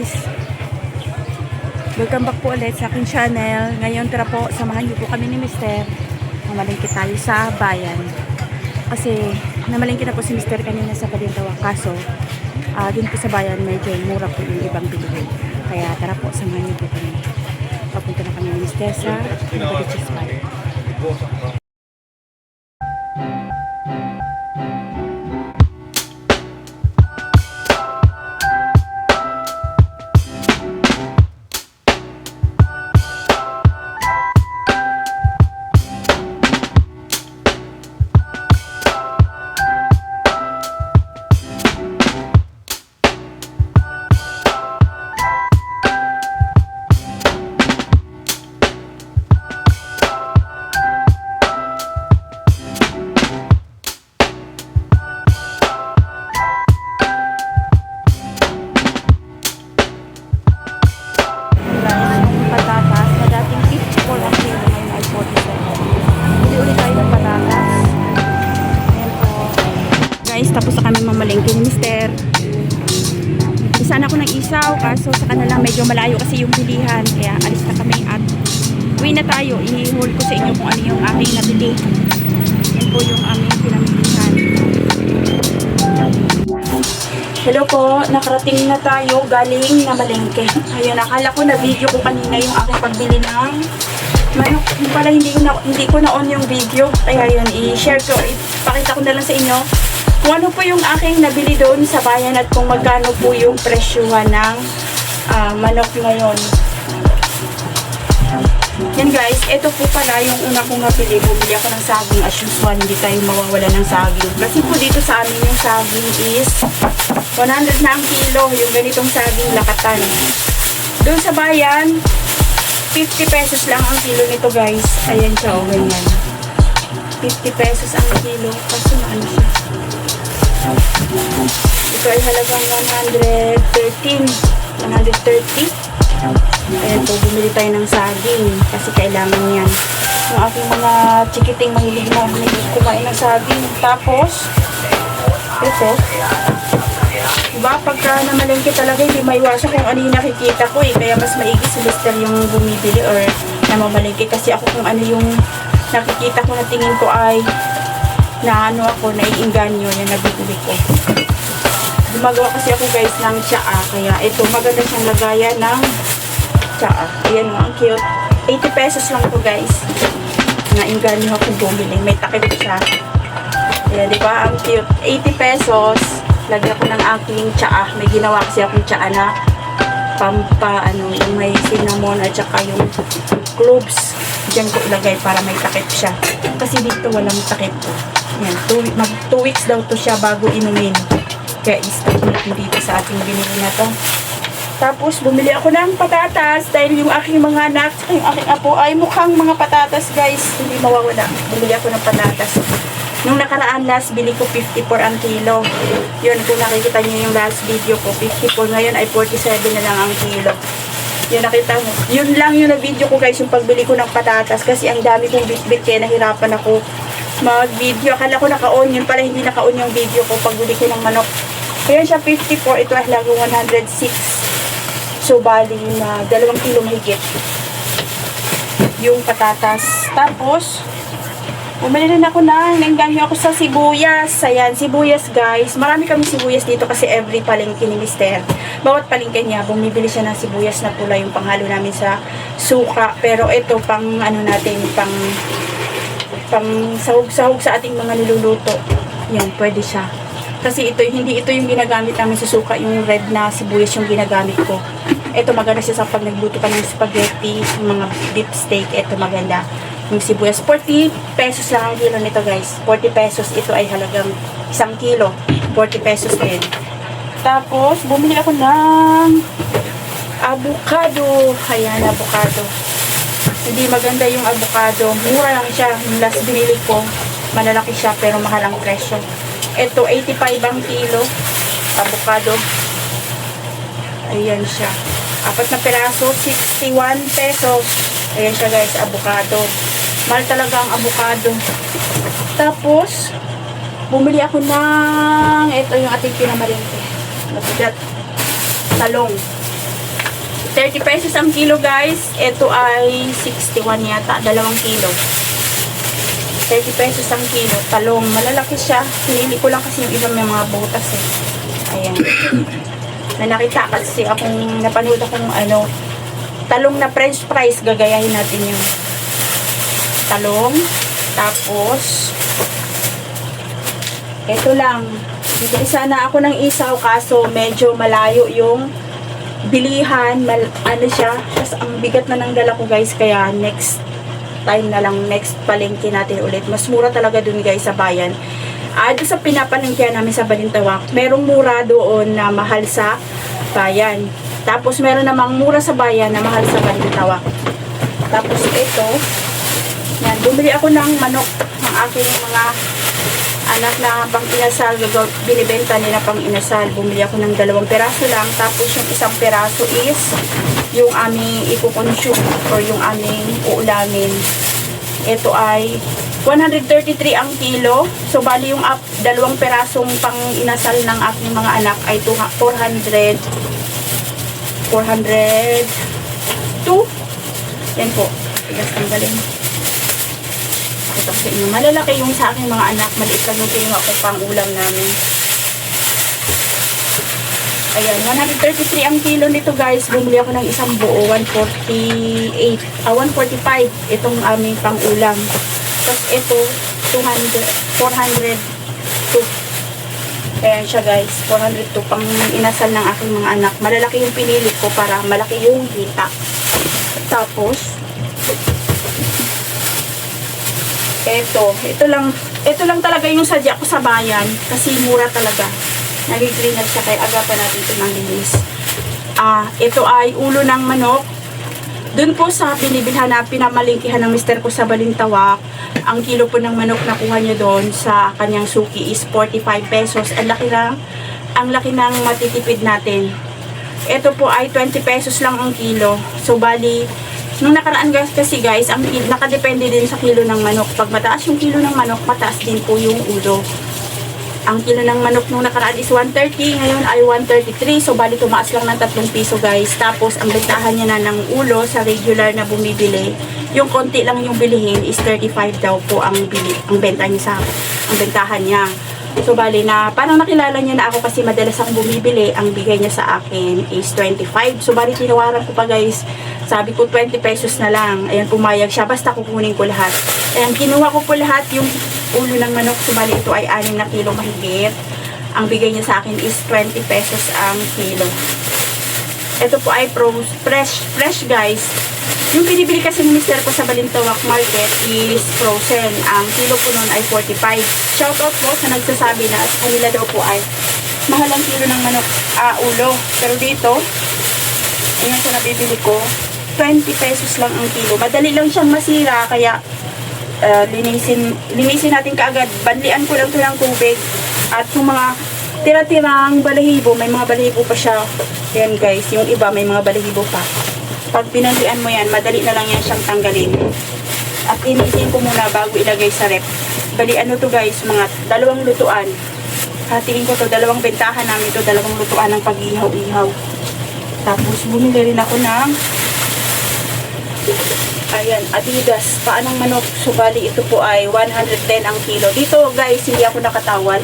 guys, welcome back po ulit sa aking channel. Ngayon tara po, samahan niyo po kami ni Mister. Mamalingki tayo sa bayan. Kasi namalingki na po si Mister kanina sa Palintawa. Kaso, dun po sa bayan medyo mura po yung ibang bilihin. Kaya tara po, samahan niyo po kami. Papunta na kami ni Mister sa Novaliches bayan. Tapos na kami mamalingki ni Mister. Isa na ako ng isaw, kaso sa kanila medyo malayo kasi yung bilihan. Kaya alis na kami at uwi na tayo. I-hold ko sa inyo kung ano yung aking nabili. Yan po yung aming pinamilihan. Hello po, nakarating na tayo galing na malengke. Ayun, akala ko na video ko kanina yung aking pagbili ng manok. Yung pala hindi ko na on yung video. Kaya yun, i-share ko, ipakita ko na lang sa inyo kung ano po yung aking nabili doon sa bayan at kung magkano po yung presyuhan ng manok ngayon. Yan guys, ito po pala yung una kong nabili. Bumili ako ng saging as usual, hindi tayo mawawala ng saging. Kasi po dito sa amin yung saging is 100 na ang kilo, yung ganitong saging lakatan. Doon sa bayan, 50 pesos lang ang kilo nito guys. Ayan siya, o ganyan. 50 pesos ang kilo. Kasi ano siya. Ito ay halagang 113. 130. Ayan po, bumili tayo ng saging kasi kailangan yan. Yung aking mga chikiting mahilig na kumain ng saging. Tapos, ito. Diba, pagka namalengke talaga, hindi maiwasan kung ano yung nakikita ko eh. Kaya mas maigi si Mister yung bumibili or namamalengke. Kasi ako kung ano yung nakikita ko na tingin ko ay na ano ako, naiinganyo yung nabibili ko. Gumagawa kasi ako guys ng tsaa. Kaya ito, maganda siyang lagayan ng tsaa. Ayan mo, ang cute. 80 pesos lang to guys. Nainganyo ako bumili. May takip siya. Ayan, di ba? Ang cute. 80 pesos. Lagyan ko ng aking tsaa. May ginawa kasi akong tsaa na yung may cinnamon at saka yung cloves. Diyan ko ilagay para may takip siya. Kasi dito walang takip. Yan, 2 weeks daw to siya bago inumin. Kaya i-stop natin dito sa ating binili na to. Tapos bumili ako ng patatas dahil yung aking mga anak at yung aking apo ay mukhang mga patatas guys. Hindi mawawala. Bumili ako ng patatas. Nung nakaraan last bili ko 54 ang kilo. Yun, kung nakikita niyo yung last video ko, 54. Ngayon ay 47 na lang ang kilo. Yun, nakita mo. Yun lang yung na-video ko guys, yung pagbili ko ng patatas. Kasi ang dami kong bit-bit kaya nahirapan ako mag-video. Akala ko naka-on. Yun pala hindi naka-on yung video ko pagbili ko ng manok. Kaya siya 54. Ito ay halagang 106. So, bali na 2 kilo mahigit yung patatas. Tapos, bumili rin ako nangganyo ako sa sibuyas. Ayan, sibuyas guys. Marami kami sibuyas dito kasi every palengke ni Mister. Bawat palengke niya, bumibili siya ng sibuyas na pula yung panghalo namin sa suka. Pero ito, pang ano natin, pang sahog-sahog sa ating mga niluluto. Yan, pwede siya. Kasi hindi ito yung ginagamit namin sa suka, yung red na sibuyas yung ginagamit ko. Ito maganda siya sa pag nagluto ka ng spaghetti, mga beef steak, ito maganda. Yung sibuyas, 40 pesos lang ang kilo nito guys. 40 pesos, ito ay halagang 1 kilo. 40 pesos din. Tapos, bumili ako ng avocado. Ayan, avocado. Hindi maganda yung avocado. Mura lang siya. Yung last binili ko, malalaki siya pero mahal ang presyo. Ito, 85 ang kilo. Avocado. Ayan siya. 4 na peraso, 61 pesos. Ayan siya guys, avocado. Mahal talaga ang avocado. Tapos, bumili ako ng, ito yung ating pinamalengke. Nabigat. Talong. 30 pesos ang kilo guys. Ito ay 61 yata, 2 kilo. 30 pesos ang kilo. Talong, malalaki siya. Pinili ko lang kasi yung iba may mga butas eh. Ayan. May nakita kasi akong napanood akong talong na french fries. Gagayahin natin yung talong. Tapos, ito lang. Bibili sana ako ng isaw kaso medyo malayo yung bilihan. Siya. Tapos ang bigat na ng dala ko guys. Kaya next time na lang, next palengke natin ulit. Mas mura talaga dun guys sa bayan. Doon sa pinapalengke namin sa Balintawak, merong mura doon na mahal sa bayan. Tapos meron namang mura sa bayan na mahal sa Balintawak. Tapos ito, yan, bumili ako ng manok ng aking mga anak na pang inasal. Binibenta nila pang inasal. Bumili ako ng 2 peraso lang. Tapos yung 1 peraso is yung aming ikukonsume or yung aming uulamin. Ito ay 133 ang kilo. So bali yung 2 perasong pang inasal ng aking mga anak ay 402. Yan po. Tigas ang galing. Ito sa inyo. Malalaki yung sa aking mga anak. Maliit lang yung kinuha ko pang ulam namin. Ayan, 133 ang kilo nito guys. Bumili ako ng isang buo, 145 itong aming pang ulam. Tapos ito, 402. Ayan siya guys, 402 pang inasal ng aking mga anak. Malalaki yung pinili ko para malaki yung hita. Tapos, ito lang talaga yung sadya ko sa bayan kasi mura talaga. Nag-greener siya kaya agapan natin ito ng linis. Ito ay ulo ng manok. Doon po sa binibilhan na pinamalingkihan ng mister ko sa Balintawak, ang kilo po ng manok na kuha niya doon sa kanyang suki is 45 pesos. Ang laki ng matitipid natin. Ito po ay 20 pesos lang ang kilo. So bali, nung nakaraan kasi guys, nakadepende din sa kilo ng manok. Pag mataas yung kilo ng manok, mataas din po yung ulo. Ang kilo ng manok nung nakaraan is 130, ngayon ay 133. So, bali tumaas lang ng 3 piso guys. Tapos, ang bentahan niya na ng ulo sa regular na bumibili, yung konti lang yung bilihin is 35 daw po ang benta niya ang bentahan niya. So, bali na, parang nakilala niya na ako kasi madalas akong bumibili, ang bigay niya sa akin is 25. So, bali tinawaran ko pa guys. Sabi ko 20 pesos na lang. Ayan, pumayag siya. Basta kukunin ko lahat. Ayan, kinuha ko po lahat yung ulo ng manok. So, bali ito ay 6 na kilo mahigit. Ang bigay niya sa akin is 20 pesos ang kilo. Ito po ay fresh guys. Yung pinibili kasi ni mister ko sa Balintawak Market is frozen. Ang kilo po nun ay 45. Shoutout po sa nagsasabi na kanila daw po ay mahal ang kilo ng manok, ulo. Pero dito, ayan po nabibili ko, 20 pesos lang ang kilo. Madali lang siyang masira, kaya linisin natin kaagad. Banlian ko lang ito ng tubig. At yung mga tira-tirang balahibo, may mga balahibo pa siya. Ayan guys, yung iba may mga balahibo pa. Pag pinanlian mo yan, madali na lang yan siyang tanggalin. At inisin ko muna bago ilagay sa rep. Bali ano to guys, mga 2 lutuan. Hatiin ko to, 2 bentahan namin ito, 2 lutuan ng pag-ihaw-ihaw. Tapos bumili rin ako ng ayan, Adidas, paanong manok. So bali ito po ay 110 ang kilo. Dito guys, hindi ako nakatawad.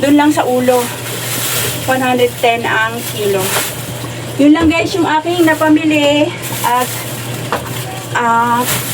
Doon lang sa ulo, 110 ang kilo. Yun lang guys yung aking napamili. At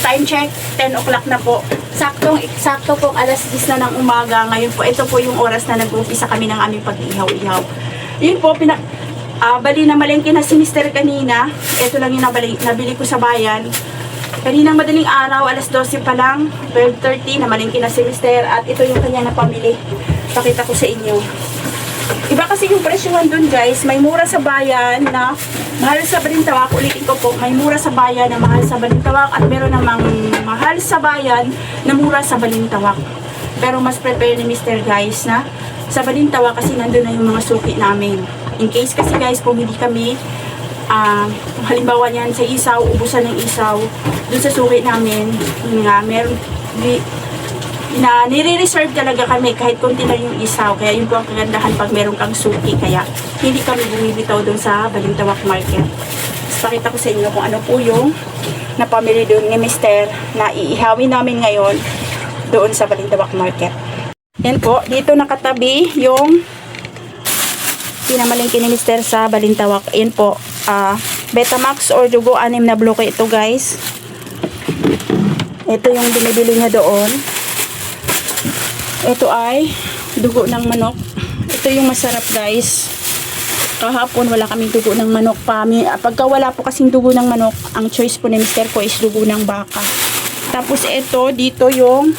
time check, 10 o'clock na po. Sakto po alas 10 na ng umaga. Ngayon po, ito po yung oras na nag-umpisa kami ng aming pag-ihaw-ihaw. Yun po, bali na malengke na si mister kanina. Ito lang yung nabili ko sa bayan. Kaninang madaling araw, alas 12 pa lang, 12:30, na malengke na si mister. At ito yung kanya napamili. Pakita ko sa inyo. Iba kasi yung presyohan dun guys. May mura sa bayan na mahal sa Balintawak. Ulitin ko po, may mura sa bayan na mahal sa Balintawak. At meron namang mahal sa bayan na mura sa Balintawak. Pero mas prepare ni Mr. guys na sa Balintawak kasi nandun na yung mga suki namin. In case kasi guys, kung hindi kami halimbawa niyan sa isaw, ubusan ng isaw dun sa suki namin, yun nga, meron na nire-reserve talaga kami kahit konti lang yung isaw. Kaya yun po ang kagandahan pag meron kang suki. Kaya hindi kami bumibitaw doon sa Balintawak Market. pakita ko sa inyo kung ano po yung napamili doon ni Mister na iihawin namin ngayon doon sa Balintawak Market. Yan po, dito nakatabi yung pinamalingki ni Mister sa Balintawak. Yan po, Betamax or dugo 6 na bloke ito guys. Ito yung binibili niya doon. Ito ay dugo ng manok. Ito yung masarap guys. Kahapon wala kaming dugo ng manok pa. Pagka wala po kasing dugo ng manok, ang choice po ni Mister ko is dugo ng baka. Tapos ito, dito yung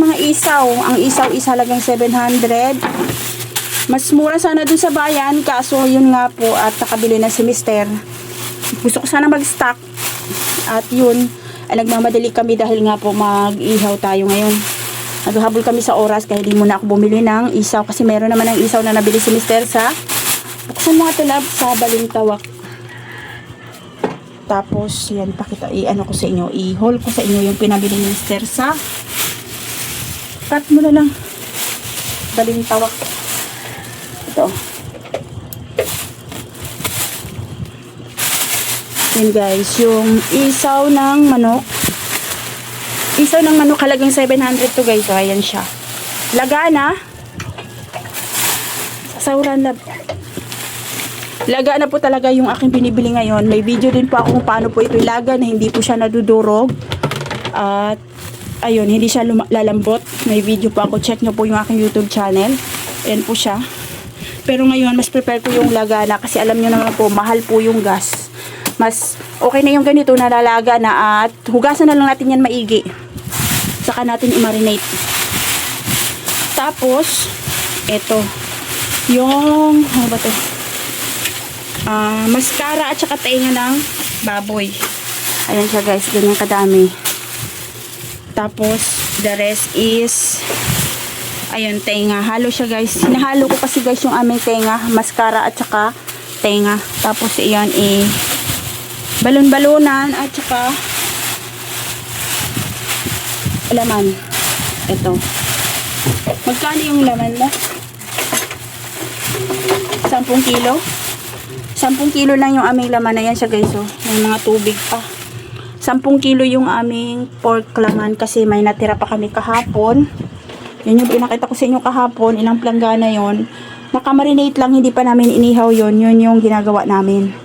mga isaw. Ang isaw is halagang 700. Mas mura sana dun sa bayan, kaso yun nga po at nakabili na si Mister. Gusto ko sana mag-stock. At yun, ay nagmamadali kami dahil nga po mag-ihaw tayo ngayon. Naghahabol kami sa oras kaya hindi muna ako bumili ng isaw kasi meron naman ng isaw na nabili si Mister sa buksan mga tulab sa Balintawak. Tapos yan, pakita, i-ano ko sa inyo, i-haul ko sa inyo yung pinabili ni Mister sa cut mo na lang Balintawak. Ito yan guys, yung isaw ng manok. Isaw ng manok halagang 700 to guys. So, ayan siya. Lagana. Sauran na. Lagana po talaga yung aking binibili ngayon. May video din po ako kung paano po ito ilaga na hindi po siya nadudurog. At ayun, hindi siya lalambot. May video po ako. Check nyo po yung aking YouTube channel. Ayan po siya. Pero ngayon, mas prepare ko yung lagana kasi alam nyo naman po, mahal po yung gas. Mas okay na yung ganito na lalaga na at hugasan na lang natin yan maigi. Saka natin i-marinate. Tapos, ito. Yung, ano ba ito? Mascara at saka tainga ng baboy. Ayan siya guys, ganyan kadami. Tapos, the rest is, ayun, tainga. Halo siya guys. Sinahalo ko kasi guys yung aming tainga. Mascara at saka tainga. Tapos, iyan balon-balonan at saka laman. Ito. Magkano yung laman mo? 10 kilo? 10 kilo lang yung aming laman na yan siya guys. Oh. May mga tubig pa. 10 kilo yung aming pork laman kasi may natira pa kami kahapon. Yan yung pinakita ko sa inyo kahapon. Ilang planggana yon. Nakamarinate lang, hindi pa namin inihaw yon. Yun yung ginagawa namin.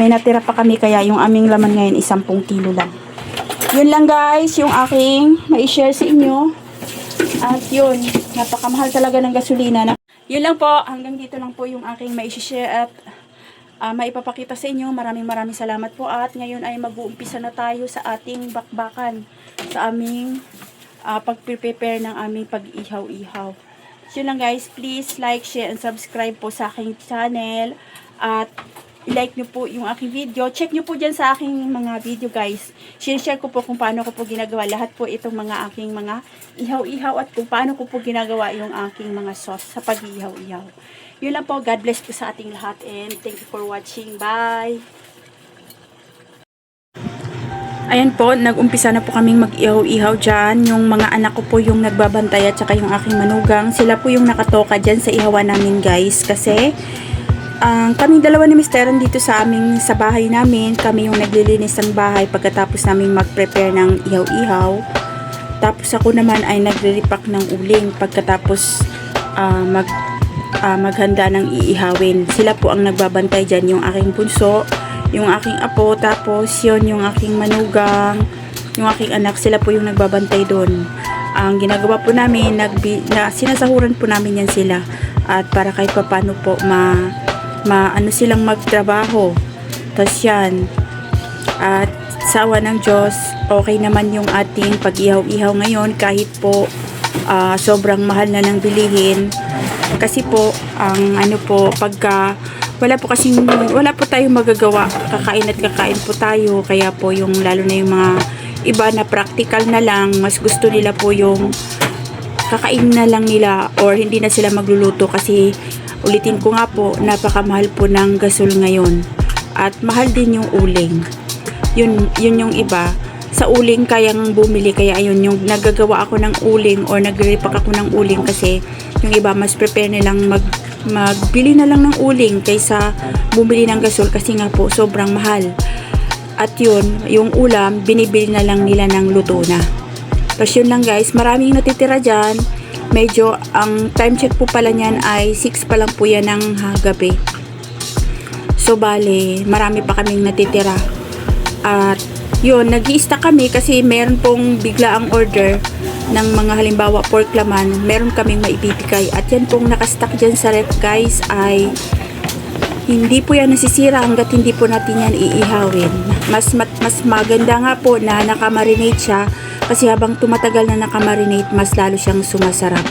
May natira pa kami kaya yung aming laman ngayon is 10 kilo lang. Yun lang guys, yung aking mai-share sa inyo. At yun, napakamahal talaga ng gasolina. Yun lang po, hanggang dito lang po yung aking mai-share at maipapakita sa inyo. Maraming salamat po at ngayon ay mag-uumpisa na tayo sa ating bakbakan. Sa aming pag-prepare ng aming pag-ihaw-ihaw. Yun lang guys, please like, share, and subscribe po sa aking channel. At i-like nyo po yung aking video. Check nyo po dyan sa aking mga video guys. Share ko po kung paano ko po ginagawa lahat po itong mga aking mga ihaw-ihaw at kung paano ko po ginagawa yung aking mga sauce sa pag-ihaw-ihaw. Yun lang po. God bless po sa ating lahat and thank you for watching. Bye! Ayan po, nag-umpisa na po kaming mag-ihaw-ihaw dyan. Yung mga anak ko po yung nagbabantay at saka yung aking manugang. Sila po yung nakatoka dyan sa ihawan namin guys. Kasi kaming dalawa ni Mister dito sa bahay namin. Kami yung naglilinis ng bahay pagkatapos namin mag-prepare ng ihaw-ihaw. Tapos ako naman ay nagre-repack ng uling pagkatapos maghanda ng iihawin. Sila po ang nagbabantay dyan, yung aking bunso, yung aking apo, tapos yun yung aking manugang, yung aking anak. Sila po yung nagbabantay doon. Ang ginagawa po namin, sinasahuran po namin yan sila. At para kahit paano po ano silang magtrabaho. Tapos yan. At sa awa ng Diyos, okay naman yung ating pag-ihaw-ihaw ngayon kahit po sobrang mahal na ng bilihin. Kasi po, pagka wala po tayong magagawa, kakain at kakain po tayo. Kaya po yung lalo na yung mga iba na practical na lang, mas gusto nila po yung kakain na lang nila or hindi na sila magluluto kasi ulitin ko nga po, napakamahal po ng gasol ngayon. At mahal din yung uling. Yun yung iba. Sa uling kayang bumili. Kaya ayun, yung nagagawa ako ng uling or nagre-repack ako ng uling kasi yung iba mas prepare nilang magbili na lang ng uling kaysa bumili ng gasol kasi nga po sobrang mahal. At yun, yung ulam, binibili na lang nila ng luto na. Tapos yun lang guys, maraming natitira dyan. Medyo, ang time check po pala niyan ay 6 pa lang po yan ng gabi. So bale, marami pa kaming natitira. At yun, nag-i-stock kami kasi meron pong bigla ang order ng mga halimbawa pork laman, meron kaming maibibigay. At yan pong nakastock dyan sa ref guys ay hindi po yan nasisira hanggat hindi po natin yan iihawin. Mas maganda nga po na nakamarinate siya kasi habang tumatagal na nakamarinate, mas lalo siyang sumasarap.